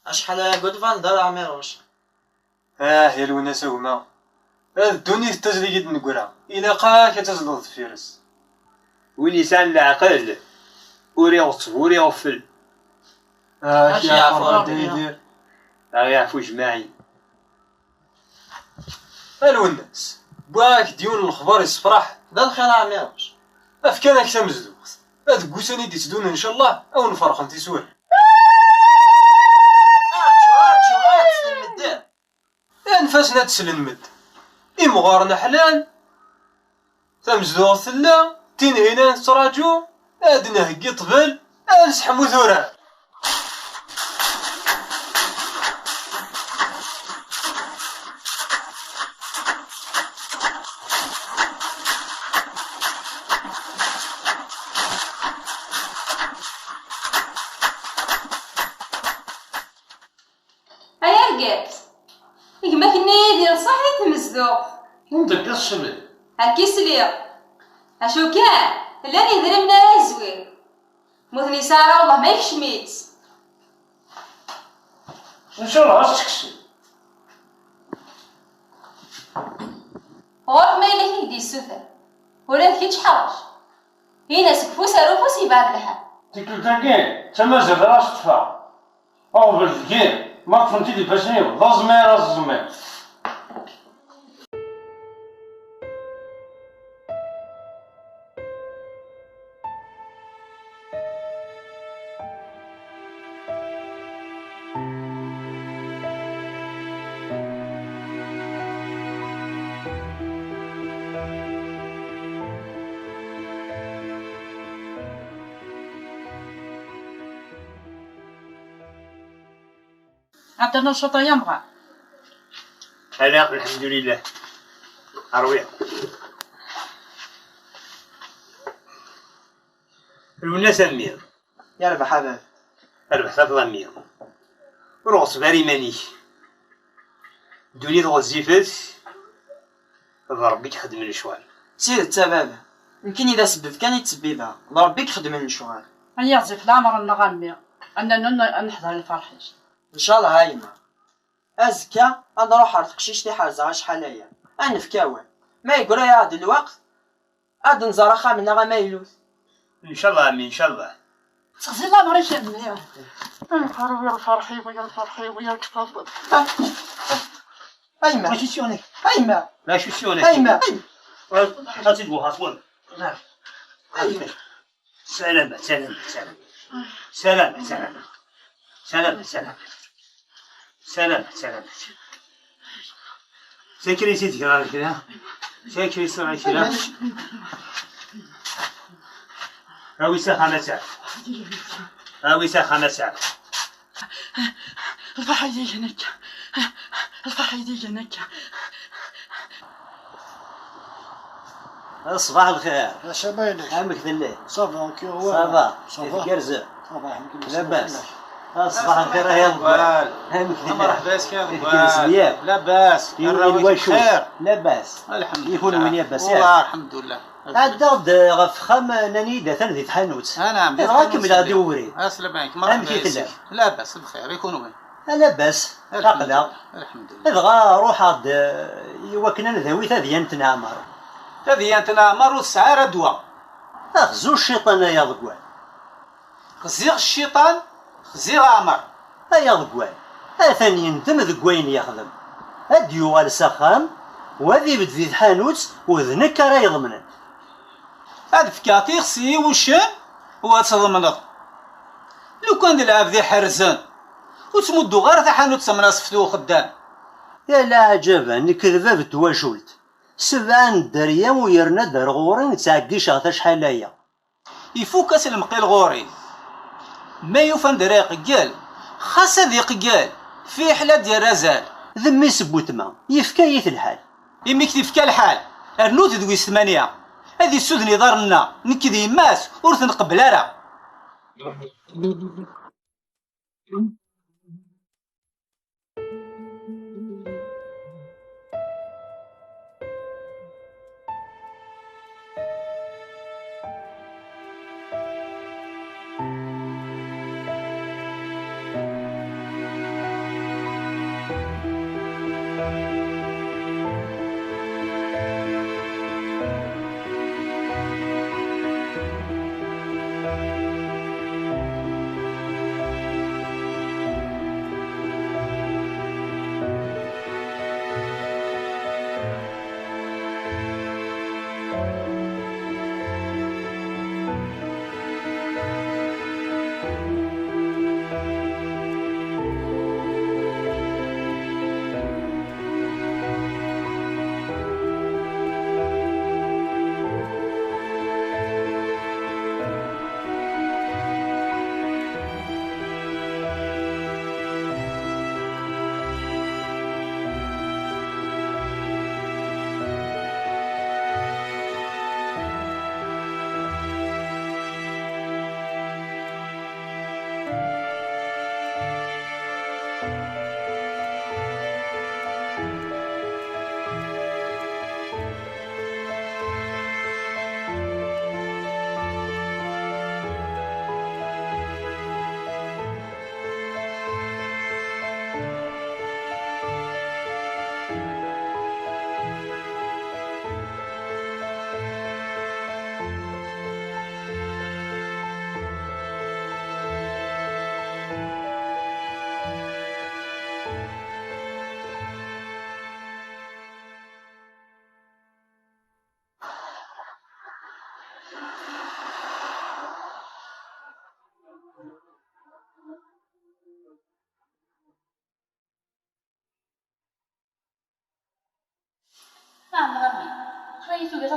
اشحال قد فان دار عميروش. يا الوناس هما الدنيا تزلي قد نقولها إلا قاك تزلط فيرس وين يسان العقل وري غفل اش يعرفو ربي يدير يعرفو جماعي. الوناس باك ديون الخبر يصفرح دا الخير عميروش. افكانك تمزدوخ هاد قوساني دي تدون ان شاء الله او نفرق انت سوال انفاسنا تسلن مد إمغارنا حلال تمزدوغ ثلا تنهينا تراجو ادنا هكي طبل انسحمو ثورا. هيا رقات إيما كنا يدير صحيح تمزدوق نطق الشمل هاكي سليق اشو كان لاني ذرمنا لا زوين مثني سارة والله ما يكشميت ان شاء الله اش تكشي غور ما إلا كيدي السفر ولا كي تحرج هنا سكفو سارو فوس يبعد لها تيكل تاكين تما زاد راس تفا او بالكين ما فهمتي دي باشنيو ضزمير الزمير. عندنا الشطة يمغى. هلا الحمد لله أرويع. الوناس أمير يربح هذا أربح ثلاثة أمير ورغص باري ماني دوني غزيفات ربي يخدم الشوال. سير تبابا يمكن إذا سبب كان يتسببها ربي يخدم الشوال. هيا زيف العمر النغمي أننا نحضر الفرحيش ان شاء الله. هايما ازكى نروح على تقشيش تاع حارزه شحال هي انفكاوه ما يقول يا هاد الوقت عاد نزرا خامنا غا ما يلوث ان شاء الله امين ان شاء الله. تغزي الله مريش يا نحارو يا الفرحي ويا الفرحي ويا التفضل. ايما ماشي سيوني ايما لا شو سيوني ايما هاتي بوها صور. سلامة سلامة سلامة سلامة سلامة سلامة سلامة سلامة سلامة سكري سيدك راه كذا سكري سرعة كذا راوي ساعة ساعة راوي ساعة ساعة الفرحة يجي هناك الفرحة يجي هناك. صباح الخير. اش باينك؟ عامك ذلي. صافا كي هو. صافا. كرزة. صافا الحمد لله. لاباس. صباح الخير يا ضبال. عامك ذلي. مرحبا بك يا ضبال. لاباس. الراوي بخير. لاباس. الحمد لله. يكون وين ياباس. والله الحمد لله. عداد غف خام نانيدا ثلاث حانوت. نعم. راكم لا دوري. اسلم عليك. مرحبا بك. لاباس بخير يكون وين. لاباس. عقلا. الحمد لله. إذا روح عاد يوكنا ذوي ثديانت نعمر. ثديانت نعمر والسعارة دوا. أخزو الشيطان يا ضقوان. خزيغ الشيطان خزيغ عمر. يا ضقوان. أثاني يندم ذقوين يخدم. هاد يوغال سخام وهذي بدفي الحانوت وذنك راه يضمن. هاد فكاتي خصي وشن وتضمنض. لو كان العبد حرزان وتمدو غير ذا حانوت سمنا صفتو خدام. يا لا عجبا نكذبا بتواشولت. 7 دريام ويرنا دار غورين تعدي شاطا شحال هيا. يفوكاس المقيل غوري. ما يوفن دري قيال خاص هذي قيال في حلا ديال رزال. ذمي سبوتما يفكايت الحال. يميك تفكا الحال ارنوت ذوي 8 هذي السودني دارنا نكذي ماس ورث نقبل راه.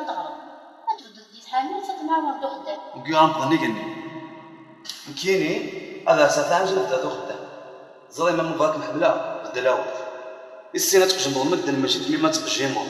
تغرب ما تبدل دي تحامل تتناول دو خدام وكيغام بغني قلني كيني هذا ساعتان جلد دو خدام زري ما مبغاك محمله غدا لاول السينات كجمع مدن ماشي تميما تبجيمو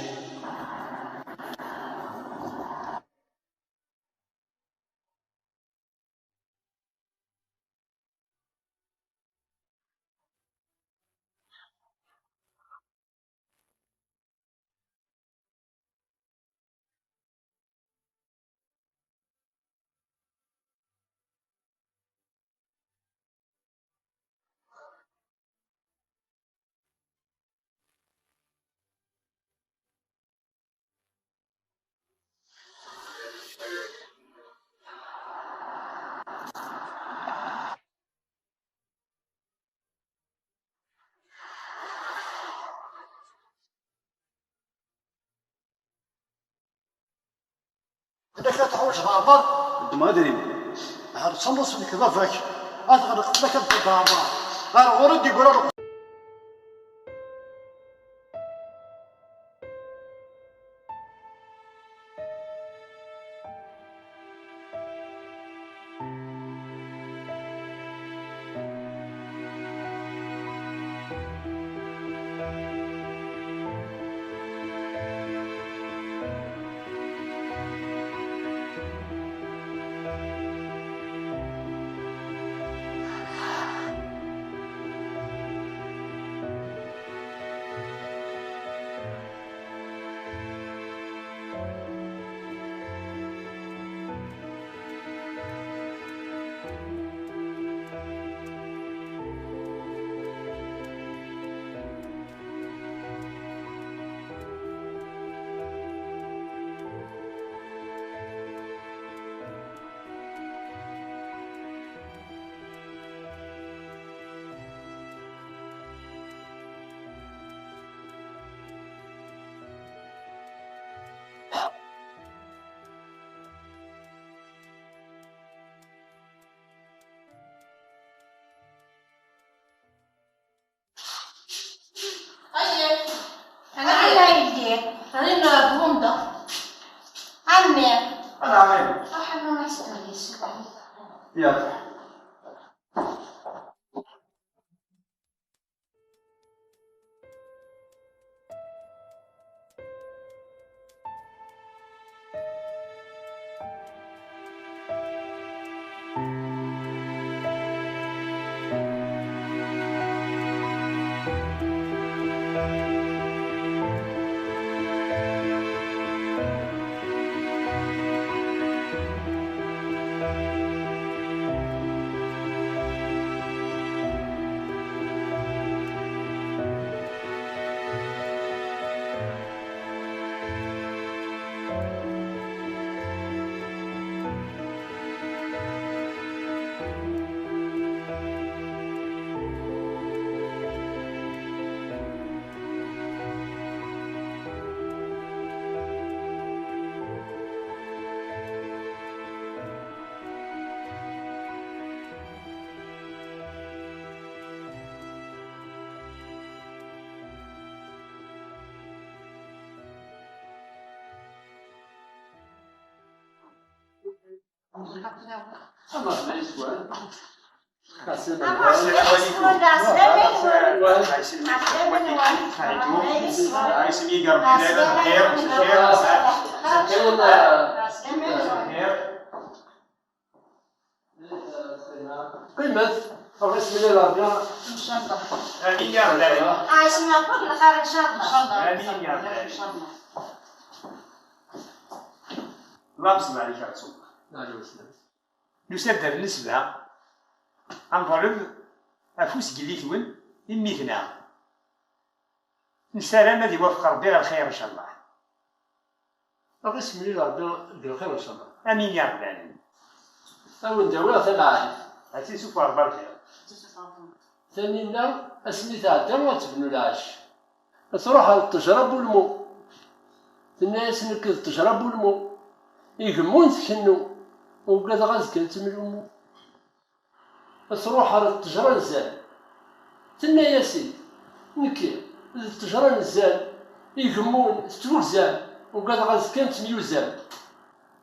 إذا كانت تحوش غامر ما ادري هاد تصمص في كذا فاك أتغرق لك في غامر غير غرد يقول أنا بومضة عمي أنا عمي راح ما يستويش يلا قيمة بسم الله الرحمن إن شاء الله. آمين يا رب العالمين. عايشين نعطوك الخير إن شاء الله. إن شاء الله. آمين يا رب العالمين. إن شاء الله. اللهم صل عليك يا رسول الله. نسبة بالنسبة نضرب أفوس قليتون إميتنا نسلام الذي يوفق ربي على الخير إن شاء الله. بسم الله الرحمن بالخير إن شاء الله. آمين يا رب العالمين. أول دواء ثمانية. هاتي سوف أربع الخير. ثانينا اسمي تاع دواء تبنو العاش. تروح تشرب الماء. الناس نكذ تشرب الماء. يقمون تكنو وبقى غاز كانت من الماء. تروح على التجرة نزال. تنا يا سيدي نكي التجرة نزال يقمون تتوزان وقال غاز كان تميوزان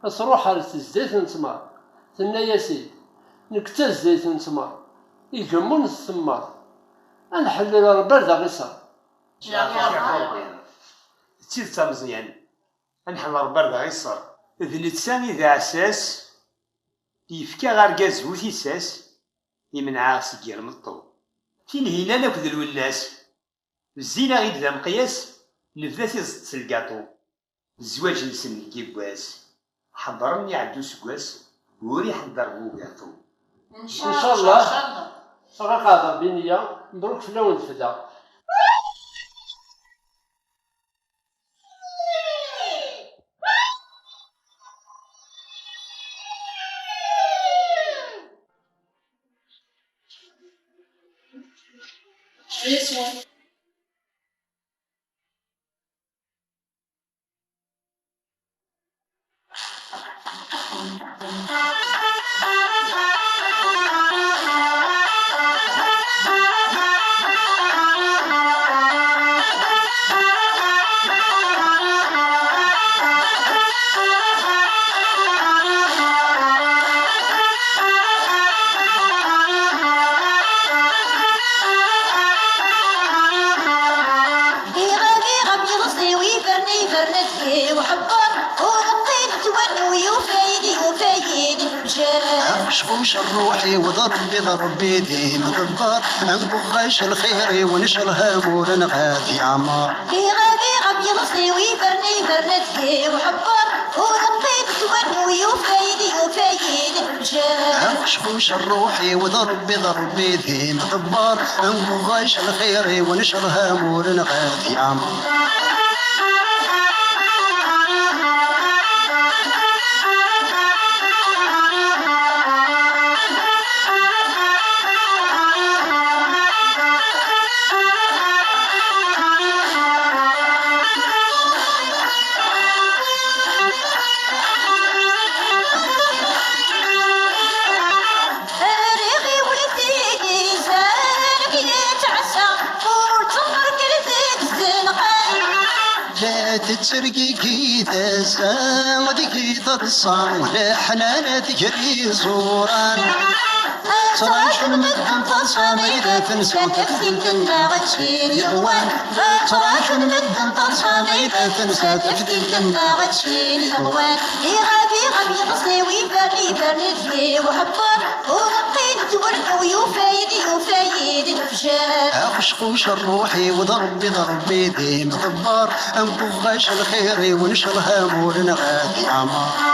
أصروح على الزيت نتمر تنا يا سيدي نكتا الزيت نتمر يقمون الثمار أنحلل ربي ذا غيصر تيد مزيان نحن ربي ذا غيصر ذ نتساني ذا عساس يفكا غاركاز وثيساس يمنع سكير مطو فين هنا ناكد الناس الزينة غير ذا مقياس نبدا تيزط الكاطو الزواج نسن كيبواس حضرني عدو سكواس وري حضر بوكاطو إن شاء الله غاقاضر بنية مبروك في اللون فدا This one. شخوش الروحي وضربي ضربي ديم غبار نبغاش الخير ونشر هامور غادي عمار كي غادي غبي رصي ويفرني فرنتكي وحبار وربي تتون ويوفايدي مجال شخوش الروحي وضربي ضربي ديم غبار نبغاش الخير ونشر هامور غادي عمار تسرقي كيدا ساودي ترصان ولا حنانات جري صوران تراش المدن تصامي لا تنسى تفدينا غتشيل يوان تراش المدن تصامي لا تنسى تفدينا غتشيل يوان غادي غصي ويفرني وحبار ورقيد تورد ويوفايدي الفجار خشخوش الروحي وضربي ديم غبار انبغاش الخير ونشر هامور غادي عمار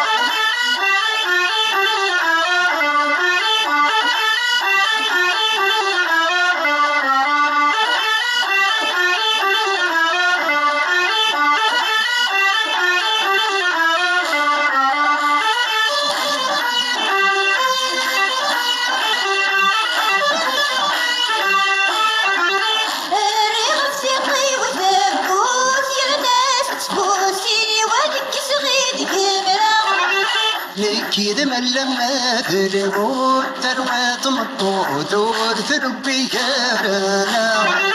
كيد من لما تلقوا ثروات مطوط وتربي كارنا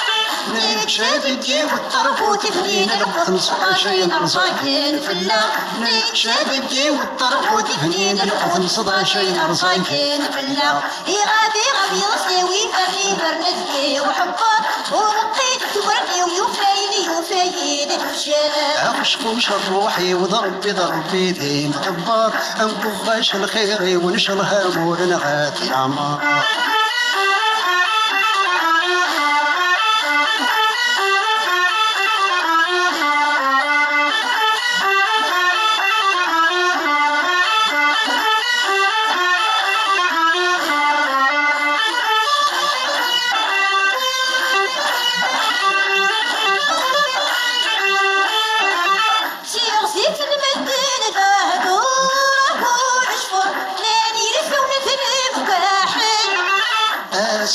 نكشفكي والطرفوت فنين القطن صداشين رصاكين فلا نكشفكي والطرفوت فنين القطن صداشين رصاكين فلا غادي رصي ويفرني وحبار ورقيد تورني ويوفايدي الفجار خشخوش الروحي وضربي ديم غبار انبغاش الخير ونشر هامور غادي عمار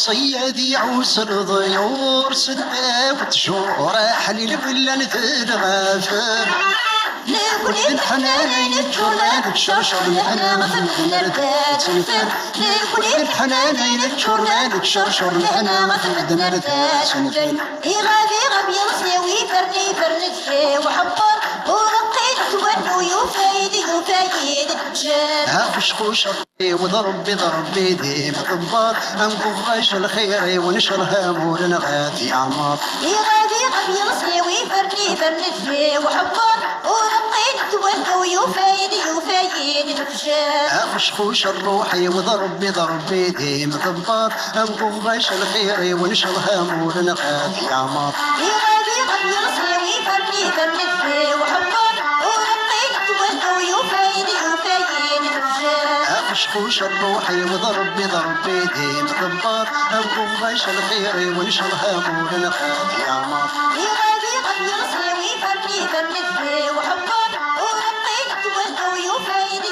صيادي عوسر ضيور سدا وتجور حليل بلا نتغافر ولد الحنانين تشرلان تشرشر لهنا مثل الردات سنفر ولد الحنانين تشرلان تشرشر لهنا مثل الردات سنفر غادي غبي يصيوي فرني فرنتي وحبر ورقيت تودو يفايد فشخوش ربي وضرب بضرب بيدي مطبار انقف غش الخير ونشرها مورنا غادي عمار غادي غبي يصيوي فرني فرنتي وحبر ورقيت تودو يفايد فشخوش الروحي وضرب بضرب بيدي مطبار انقف غش الخير ونشرها مورنا غادي عمار غادي غبي يصيوي فرني فرنتي وحبر ورقيت تودو يفايد فشخوش الروحي وضرب بضرب بيدي مطبار انقف غش الخير ونشرها مورنا غادي عمار غادي غبي يصيوي فرني فرنتي وحبر ورقيت تودو يفايد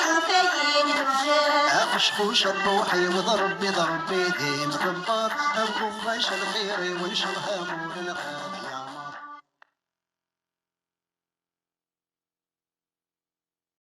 فشخوش الروحي وضرب بضرب بيدي مطبار انقف غش الخير ونشرها مورنا غادي